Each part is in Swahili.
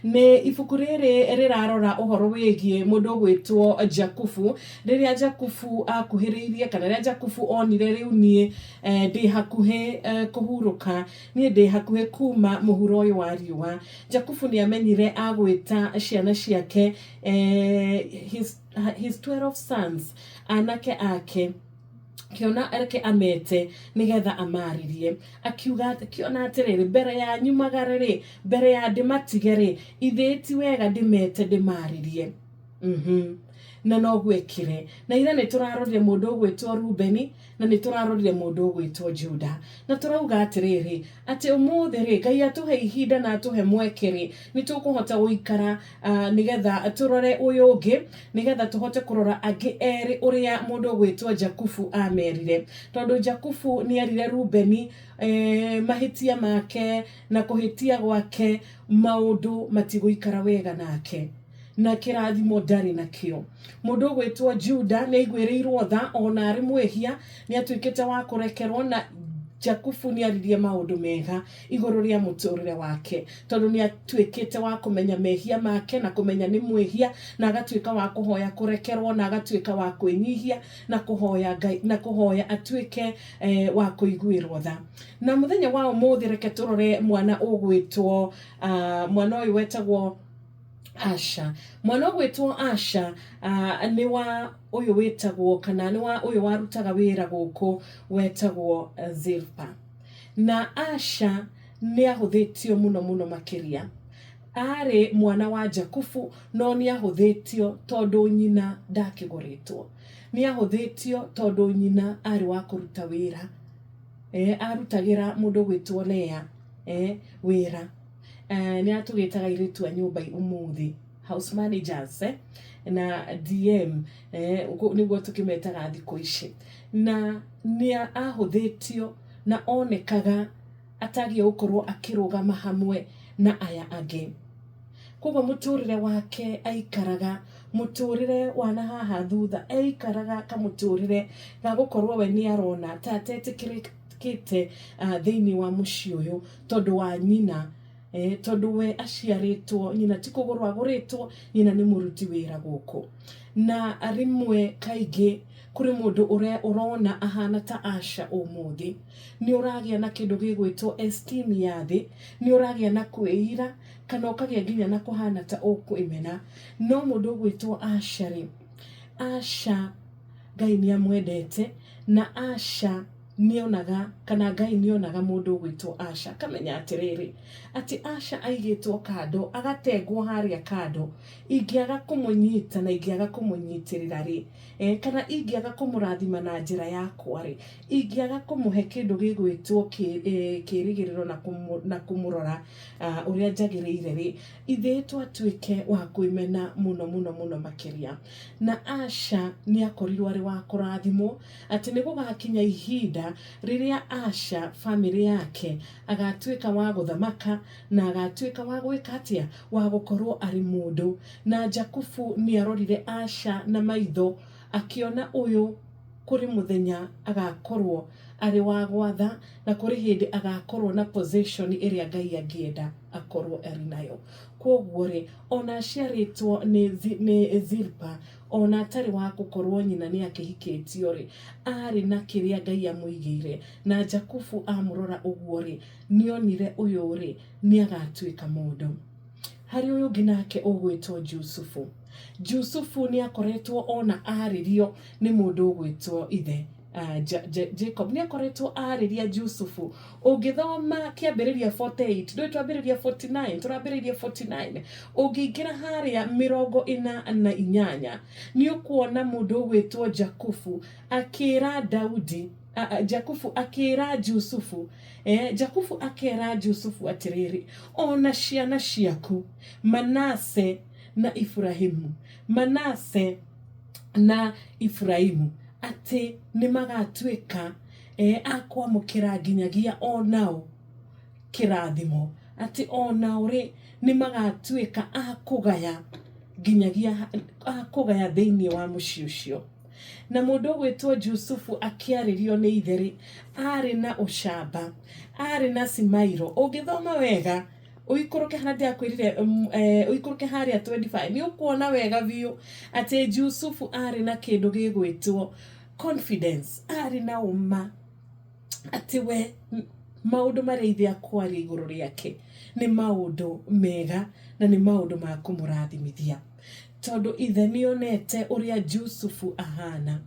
nĩ ibuku rĩrĩ rĩrarora ũhoro wĩgiĩ mũndũ gwĩtwo Jakubu. Rĩrĩa Jakubu akuhĩrĩirie kana rĩrĩa Jakubu onire rĩu niĩ ndĩ hakuhĩ kũhurũka, niĩ ndĩ hakuhĩ kuma mũhuro ũyũ wa riũa. Jakubu nĩ amenyire agwĩta ciana ciake his 12 sons, anake ake, kiona areke amete nigetha amaririe, akiuga kiona atiriri mbere ya nyumagare ri, mbere ya ndimatige ri, itheti wega ndimete ndimaririe. Na no gwekire na ira nĩ tũrarorire mũndũ ũgwĩtwo Rubeni na nĩ tũrarorire mũndũ ũgwĩtwo Juda, na tũrauga atiriri atĩ ũmũthĩ ri Ngai atũhe ihinda na atũhe mweke ri nĩ tũkũhota gũikara nigetha tũrore ũyũ ũngĩ, nigetha tũhote kũrora angĩ erĩ ũrĩa mũndũ ũgwĩtwo Jakubu amerire. Tondũ Jakubu nĩ erire Rubeni mahĩtia make na kũhĩtia gwake maũndũ matigũikara wega nake, na kĩrathimo ndarĩ nakĩo. Mũndũ ũgwĩtwo Juda nĩ aiguĩrĩirwo tha ona arĩ mwĩhia, nĩ atuĩkĩte wa kũrekerwo, na Jakubu nĩ aririe maũndũ mega igũrũ rĩa mũtũrĩre wake, tondũ nĩ atuĩkĩte wa kũmenya mehia make na kũmenya nĩ mwĩhia, na agatuĩka wa kũhoya kũrekerwo, na agatuĩka wa kwĩnyihia na kũhoya Ngai na kũhoya atuĩke wa kũiguĩrwo tha. Na mũthenya wa ũmũthĩ reke tũrore mwana ũgwĩtwo mwana ũyũ wetagwo Asha. Mwana ũgwĩtwo Asha nĩ wa ũyũ wĩtagwo kana nĩ wa ũyũ warutaga wĩra gũkũ wetagwo Zilpa. Na Asha nĩ ahũthĩtio mũno makĩria. Arĩ mwana wa Jakubu no nĩ ahũthĩtio tondũ nyina ndakĩgoretwo. Nĩ ahũthĩtio tondũ nyina arĩ wa kũruta wĩra. Arutagĩra mũndũ gwĩtwo Lea wĩra. Nĩ atũgĩtaga airĩtu a nyũmba ũmũthĩ, house managers na DM nĩguo tũkĩmetaga thikũ ici. Na nĩ ahũthĩtio na onekaga atagiĩ gũkorwo akĩrũgama hamwe na aya angĩ. Koguo mũtũrĩre wake aikaraga mũtũrĩre wa na haha thutha, aikaraga kamũtũrĩre ga gũkorwo we nĩ arona ta atetĩkĩrĩkĩte thĩinĩ wa mũciĩ ũyũ tondũ wa nyina. Tondũ we aciarĩtwo, nyina ti kũgũrwo agũrĩtwo, nyina nĩ mũruti wĩra gũkũ. Na rĩmwe kaingĩ kũrĩ mũndũ ũrona ahana ta Asha ũmũthĩ, nĩ ũragĩa na kĩndũ gĩgwĩtwo esteem ya thĩ, nĩ ũragĩa na kwĩira kana ũkagĩa nginya na kũhana ta ũkwĩmena. No mũndũ ũgwĩtwo Asha rĩ, Asha Ngai nĩ amwendete, na Asha nĩonaga kana Ngai nĩonaga mũndũ ũgwĩtwo Asha kamenya atĩrĩrĩ atĩ Asha aigĩtwo kando, agatengwo harĩa kando, ingĩaga kũmũnyita na ingĩaga kũmũnyitĩrĩra rĩ, kana ingĩaga kũmũrathima na njĩra yakwa rĩ, ingĩaga kũmũhe kĩndũ gĩgwĩtwo kĩrĩgĩrĩro na kũmũrora ũrĩa njagĩrĩire rĩ, ithuĩ twatuĩke wa kwĩmena mũno makĩria. Na Asha nĩ akorirwo arĩ wa kũrathimwo atĩ nĩ gũgakinya ihinda rĩrĩa Asha family yake agatuĩka wa gũthamaka na agatuĩka wa gwĩka atĩa, wa gũkorwo arĩ mũndũ. Na Jakubu nĩ arorire Asha na maitho akiona ũyũ kũrĩ mũthenya agakorwo arĩ wa gwatha, na kũrĩ hĩndĩ agakorwo na possession ĩrĩa Ngai angĩenda akorwo arĩ nayo. Koguo rĩ, ona aciarĩtwo nĩ Zilpa, ona atarĩ wa gũkorwo nyina nĩ akĩhikĩtio rĩ, arĩ na kĩrĩa Ngai amũigĩire. Na Jakubu amũrora ũguo rĩ, nĩonire ũyũ rĩ nĩ agatuĩka mũndũ. Harĩ ũyũ ũngĩ nake ũgwĩtwo Jusufu. Jusufu nĩ akoretwo ona arĩrio nĩ mũndũ ũgwĩtwo ithe Jacob. Nĩ akoretwo arĩria Jusufu. Ũngĩthoma kĩambĩrĩria 48, ndũĩ twambĩrĩria 49, tũrambĩrĩria 49. Ũngĩingĩra harĩa 48 nĩ ũkuona mũndũ ũgwĩtwo Jakubu akĩra Daudi, Jakubu akĩra Jusufu, Jakubu akĩra Jusufu atĩrĩrĩ, ona ciana ciaku Manase na Ifurahimu, Manase na Ifuraimu atĩ nĩ magatuĩka akwamũkĩra nginyagia onao kĩrathimo, atĩ onao rĩ nĩ magatuĩka akũgaya nginyagia akũgaya thĩinĩ wa mũciĩ ũcio. Na mũndũ ũgwĩtwo Jusufu akĩarĩrio nĩ ithe rĩ, arĩ na ũcamba, arĩ na cimairo. Ũngĩthoma wega uikoroke hana akwirire uikoroke haria 25 ni ukuona wega biu ati Yusufu ari na kindu gigwitwo confidence, ari na uma ati we maundu mareithia akwari iguru riake ni maundu mega na ni maundu ma kumurathimithia tondu ithe nionete uria Yusufu ahana.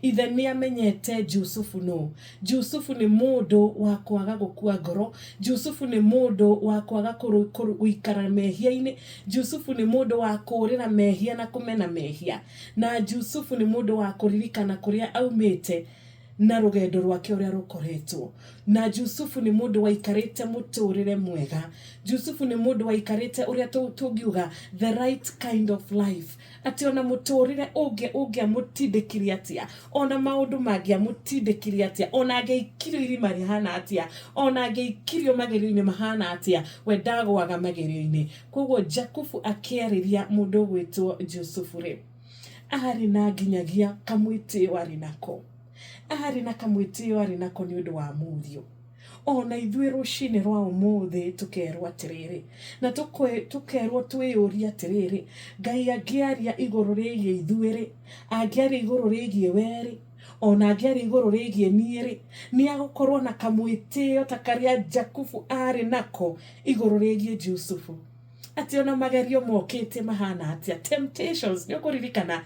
Ithe ni amenyete Yusufu no. Yusufu ni mundu wa kwaga gukua ngoro. Yusufu ni mundu wa kwaga guikara mehia-ini. Yusufu ni mundu wa kurira mehia na kumena mehia. Na Yusufu ni mundu wa kuririkana kuria aumite na rugendo rwake uria rukoretwo. Na Yusufu ni mundu waikarite muturire mwega. Yusufu ni mundu waikarite uria tungiuga the right kind of life. Ati ona muturire uge mutidikiria atia, ona maundu magia mutidikiria atia, ona ageikirio irima rihana atia, ona ageikirio magerio-ini mahana atia, we ndagwaga magerio-ini. Koguo Jakubu akiariria mundu gwitwo Yusufu ri ari na nginyagia kamwitio ari nako. Ari na kamwitio ari nako ni undu wa muthio. Ona ithuĩ rũcinĩ rwa ũmũthĩ tukerwo atiriri na tukerwo twĩyũria atiriri, Ngai angĩaria igũrũ rĩgiĩ ithuĩ-rĩ, angĩaria igũrũ rĩgiĩ we-rĩ, ona angĩaria igũrũ rĩgiĩ niĩ-rĩ, ni agũkorwo na kamwĩtĩo ta karĩa Jakubu ari nako igũrũ rĩgiĩ Yusufu. Ati ona magerio mokite mahana atia, temptations ni ukuririkana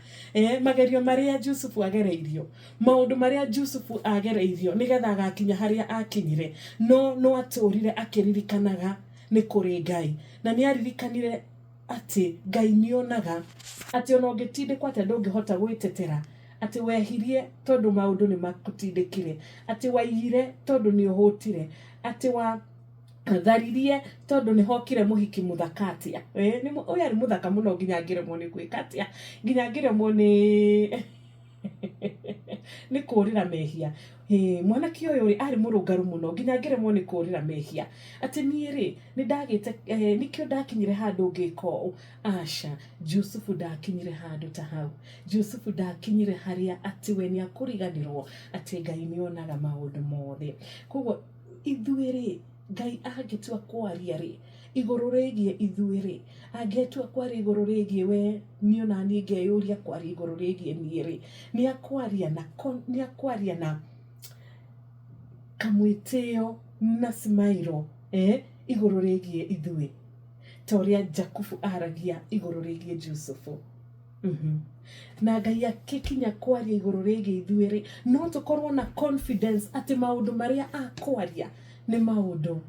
magerio maria Yusufu agereirio, maundu maria Yusufu agereirio nigetha agakinya haria akinyire, no aturire akiririkanaga ni kuri Ngai, na ni aririkanire ati Ngai nionaga ati ona ungitindikwa ati ndungihota gwitetera, ati wehirie tondu maundu ni makutindikire, ati waiyire tondu ni uhutire, ati wa tharirie tondu ni hokire muhiki muthakatia. Ni uyu ari muthaka muno nginya ngiremwo ni gwikatia, nginya ngiremwo ni kurira mehia. Mwanake uyu ari murungaru muno nginya ngiremwo ni kurira mehia. Ati nie-ri ni ndagite nikio ndakinyire handu ngiko aca. Yusufu ndakinyire handu ta hau. Yusufu ndakinyire haria ati we ni akuriganirwo ati Ngai nionaga maundu mothe. Koguo ithuĩ-ri Ngai agitua kwaria-ri iguru rigie ithuĩ-ri, agetua kwaria iguru rigie we ni ona ni ngeyuria kwaria iguru rigie nie-ri, ni akwaria na kamwitio na smairo iguru rigie ithuĩ, toria Jakubu aragia iguru rigie Yusufu. Na Ngai akikinya kwaria iguru rigie ithuĩ-ri, no tukorwo na confidence ati maundu maria akwaria ni maundu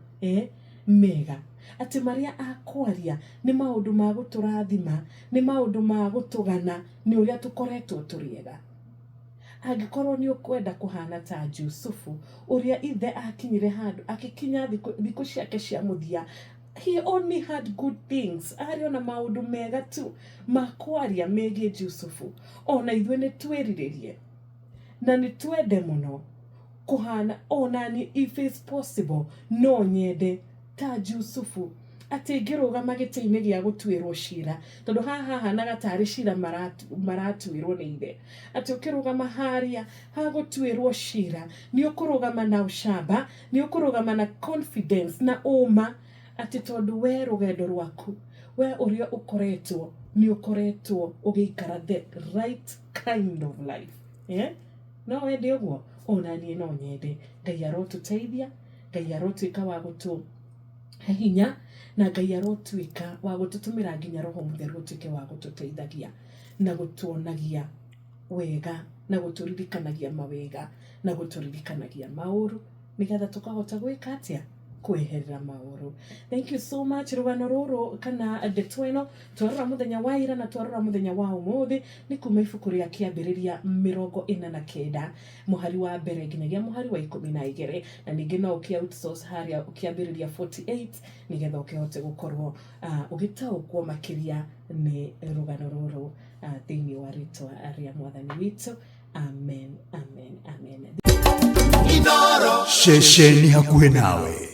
mega, ati maria akwaria ni maundu ma guturathima, ni maundu ma gutugana ni uria tukoretwo turiega. Angikorwo ni ukwenda kuhana ta Yusufu uria ithe akinyire handu akikinya thiku ciake cia muthia, he only had good things. Ari ona maundu mega tu makwaria megie Yusufu. Ona ithuĩ ni twiriririe na ni twende muno kuhana ona ni if it's possible no nyende ta Yusufu ati ngirugama gĩtĩ-inĩ gĩa gũtuĩrwo cira, tondu haha na gatari cira maratuĩrwo nĩ ithe. Ati ukirugama haria ha gũtuĩrwo cira ni ukurugama na ucamba, ni ukurugama na confidence na uma ati tondu we rugendo rwaku we uria ukoretwo ni ukoretwo ugiikara the right kind of life. No wende uguo ona ni no nyende. Ngai arotuteithia, Ngai arotuika wa gutu hinya, na Ngai arotuika wa gututumira nginya Roho Mutheru tuike wa gututeithagia na gutuonagia wega na guturirikanagia mawega na guturirikanagia mauru nigetha tukahota gwika atia kweherera mauru. Thank you so much. Rugano ruru kana ndeto ino twarora muthenya wa ira na twarora muthenya wa umuthi ni kuma ibuku ria kiambiriria 49 muhari wa mbere nginyagia muhari wa 12, na ningi no ukia outsource haria ukiambiriria 48 nigetha ukihote gukorwo ugitaukwo makiria ni rugano ruru thiini wa ritwa ria mwathani witu. Amen, amen, amen. Shesheni hakuhe nawe.